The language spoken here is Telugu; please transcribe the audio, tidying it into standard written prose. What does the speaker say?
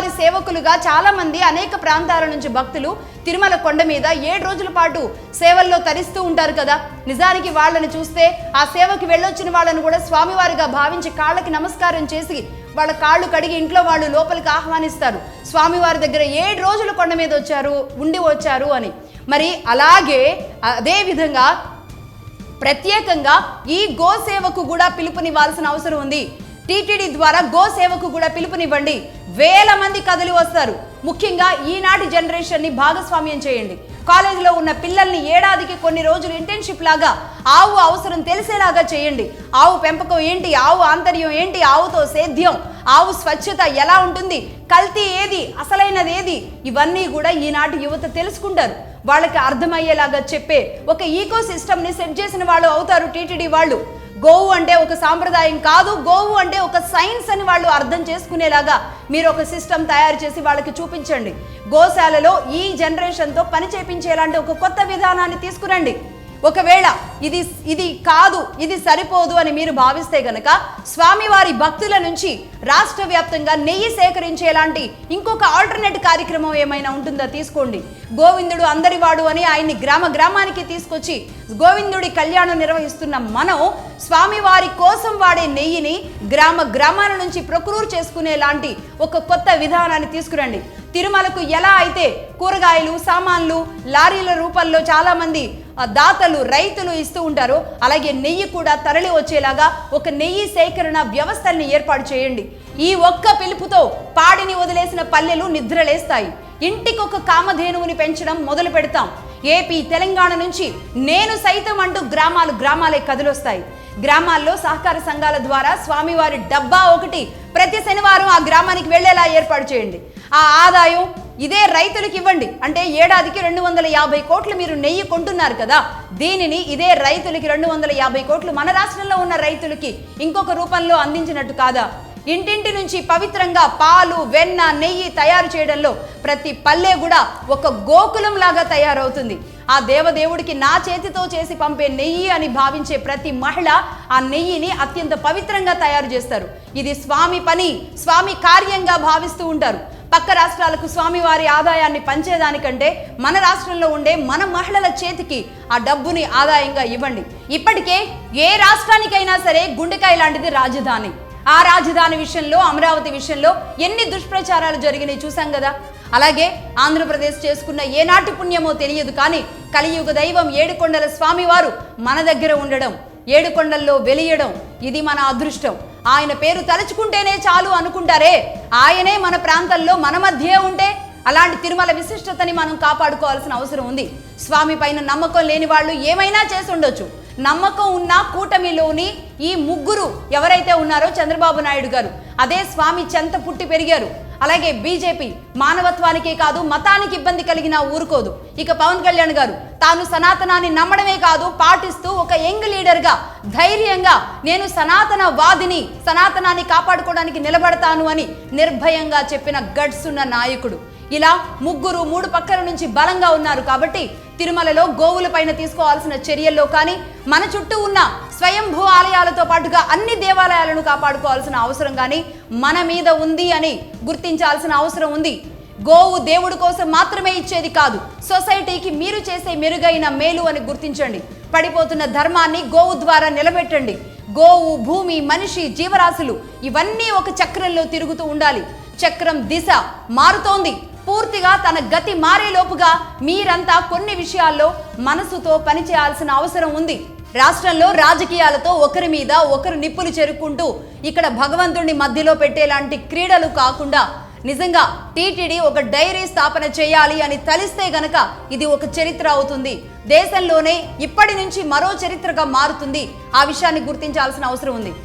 స్వామివారి సేవకులుగా చాలా మంది అనేక ప్రాంతాల నుంచి భక్తులు తిరుమల కొండ మీద 7 రోజుల పాటు సేవల్లో తరిస్తూ ఉంటారు కదా. నిజానికి వాళ్ళని చూస్తే ఆ సేవకి వెళ్ళొచ్చిన వాళ్ళను కూడా స్వామివారిగా భావించి కాళ్ళకి నమస్కారం చేసి వాళ్ళ కాళ్ళు కడిగి ఇంట్లో వాళ్ళు లోపలికి ఆహ్వానిస్తారు. స్వామివారి దగ్గర 7 రోజులు కొండ మీద ఉండి వచ్చారు అని. మరి అలాగే అదే విధంగా ప్రత్యేకంగా ఈ గోసేవకు కూడా పిలుపునివ్వాల్సిన అవసరం ఉంది. టీటీడీ ద్వారా గోసేవకు కూడా పిలుపునివ్వండి. వేల మంది కదిలి వస్తారు. ముఖ్యంగా ఈనాటి జనరేషన్ని భాగస్వామ్యం చేయండి. కాలేజీలో ఉన్న పిల్లల్ని ఏడాదికి కొన్ని రోజులు ఇంటర్న్షిప్ లాగా ఆవు అవసరం తెలిసేలాగా చేయండి. ఆవు పెంపకం ఏంటి, ఆవు ఆంతర్యం ఏంటి, ఆవుతో సేద్యం, ఆవు స్వచ్ఛత ఎలా ఉంటుంది, కల్తీ ఏది, అసలైనది ఏది, ఇవన్నీ కూడా ఈనాటి యువత తెలుసుకుంటారు. వాళ్ళకి అర్థమయ్యేలాగా చెప్పే ఒక ఈకో సిస్టమ్ని సెట్ చేసిన వాళ్ళు అవుతారు టీటీడీ వాళ్ళు. గోవు అంటే ఒక సాంప్రదాయం కాదు, గోవు అంటే ఒక సైన్స్ అని వాళ్ళు అర్థం చేసుకునేలాగా మీరు ఒక సిస్టమ్ తయారు చేసి వాళ్ళకి చూపించండి. గోశాలలో ఈ జనరేషన్తో పని చేపించేలాంటి ఒక కొత్త విధానాన్ని తీసుకురండి. ఒకవేళ ఇది కాదు, ఇది సరిపోదు అని మీరు భావిస్తే గనక స్వామివారి భక్తుల నుంచి రాష్ట్ర వ్యాప్తంగా నెయ్యి సేకరించేలాంటి ఇంకొక ఆల్టర్నేట్ కార్యక్రమం ఏమైనా ఉంటుందా తీసుకోండి. గోవిందుడు అందరివాడు అని ఆయన్ని గ్రామానికి తీసుకొచ్చి గోవిందుడి కళ్యాణం నిర్వహిస్తున్న మనం స్వామివారి కోసం వాడే నెయ్యిని గ్రామాల నుంచి ప్రొక్యూర్ చేసుకునేలాంటి ఒక కొత్త విధానాన్ని తీసుకురండి. తిరుమలకు ఎలా అయితే కూరగాయలు, సామాన్లు లారీల రూపంలో చాలా మంది దాతలు, రైతులు ఇస్తూ ఉంటారో అలాగే నెయ్యి కూడా తరలి వచ్చేలాగా ఒక నెయ్యి సేకరణ వ్యవస్థల్ని ఏర్పాటు చేయండి. ఈ ఒక్క పిలుపుతో పాడిని వదిలేసిన పల్లెలు నిద్రలేస్తాయి. ఇంటికొక కామధేనువుని పెంచడం మొదలు పెడతాం. ఏపీ, తెలంగాణ నుంచి నేను సైతం అంటూ గ్రామాలే కదిలొస్తాయి. గ్రామాల్లో సహకార సంఘాల ద్వారా స్వామివారి డబ్బా ఒకటి ప్రతి శనివారం ఆ గ్రామానికి వెళ్లేలా ఏర్పాటు చేయండి. ఆ ఆదాయం ఇదే రైతులకు ఇవ్వండి. అంటే ఏడాదికి 250 కోట్లు మీరు నెయ్యి కొంటున్నారు కదా, దీనిని ఇదే రైతులకి 250 కోట్లు మన రాష్ట్రంలో ఉన్న రైతులకి ఇంకొక రూపంలో అందించినట్టు కాదా? ఇంటింటి నుంచి పవిత్రంగా పాలు, వెన్న, నెయ్యి తయారు చేయడంలో ప్రతి పల్లె కూడా ఒక గోకులం లాగా తయారవుతుంది. ఆ దేవదేవుడికి నా చేతితో చేసి పంపే నెయ్యి అని భావించే ప్రతి మహిళ ఆ నెయ్యిని అత్యంత పవిత్రంగా తయారు చేస్తారు. ఇది స్వామి పని, స్వామి కార్యంగా భావిస్తూ ఉంటారు. పక్క రాష్ట్రాలకు స్వామివారి ఆదాయాన్ని పంచేదానికంటే మన రాష్ట్రంలో ఉండే మన మహిళల చేతికి ఆ డబ్బుని ఆదాయంగా ఇవ్వండి. ఇప్పటికే ఏ రాష్ట్రానికైనా సరే గుండెకాయ లాంటిది రాజధాని. ఆ రాజధాని విషయంలో, అమరావతి విషయంలో ఎన్ని దుష్ప్రచారాలు జరిగినాయి చూసాం కదా. అలాగే ఆంధ్రప్రదేశ్ చేసుకున్న ఏనాటి పుణ్యమో తెలియదు కానీ కలియుగ దైవం ఏడుకొండల స్వామివారు మన దగ్గర ఉండడం, ఏడుకొండల్లో వెలియడం, ఇది మన అదృష్టం. ఆయన పేరు తలుచుకుంటేనే చాలు అనుకుంటారే, ఆయనే మన ప్రాంతంలో మన మధ్య ఉంటే అలాంటి తిరుమల విశిష్టతని మనం కాపాడుకోవాల్సిన అవసరం ఉంది. స్వామి పైన నమ్మకం లేని వాళ్ళు ఏమైనా చేసి ఉండొచ్చు. నమ్మకం ఉన్న కూటమిలోని ఈ ముగ్గురు ఎవరైతే ఉన్నారో చంద్రబాబు నాయుడు గారు అదే స్వామి చెంత పుట్టి పెరిగారు. అలాగే బీజేపీ మానవత్వానికే కాదు మతానికి ఇబ్బంది కలిగినా ఊరుకోదు. ఇక పవన్ కళ్యాణ్ గారు తాను సనాతనాన్ని నమ్మడమే కాదు పాటిస్తూ ఒక యంగ్ లీడర్గా ధైర్యంగా నేను సనాతన వాదిని, సనాతనాన్ని కాపాడుకోవడానికి నిలబడతాను అని నిర్భయంగా చెప్పిన గట్స్ ఉన్న నాయకుడు. ఇలా ముగ్గురు 3 పక్కల నుంచి బలంగా ఉన్నారు. కాబట్టి తిరుమలలో గోవుల పైన తీసుకోవాల్సిన చర్యల్లో కానీ మన చుట్టూ ఉన్న స్వయంభూ ఆలయాలతో పాటుగా అన్ని దేవాలయాలను కాపాడుకోవాల్సిన అవసరం కానీ మన మీద ఉంది అని గుర్తించాల్సిన అవసరం ఉంది. గోవు దేవుడి కోసం మాత్రమే ఇచ్చేది కాదు, సొసైటీకి మీరు చేసే మెరుగైన మేలు అని గుర్తించండి. పడిపోతున్న ధర్మాన్ని గోవు ద్వారా నిలబెట్టండి. గోవు, భూమి, మనిషి, జీవరాశులు ఇవన్నీ ఒక చక్రంలో తిరుగుతూ ఉండాలి. చక్రం దిశ మారుతోంది. పూర్తిగా తన గతి మారేలోపుగా మీరంతా కొన్ని విషయాల్లో మనసుతో పనిచేయాల్సిన అవసరం ఉంది. రాష్ట్రంలో రాజకీయాలతో ఒకరి మీద ఒకరు నిప్పులు చెరుక్కుంటూ ఇక్కడ భగవంతుడిని మధ్యలో పెట్టేలాంటి క్రీడలు కాకుండా నిజంగా టీటీడీ ఒక డైరీ స్థాపన చేయాలి అని తలిస్తే గనక ఇది ఒక చరిత్ర అవుతుంది. దేశంలోనే ఇప్పటి నుంచి మరో చరిత్రగా మారుతుంది. ఆ విషయాన్ని గుర్తించాల్సిన అవసరం ఉంది.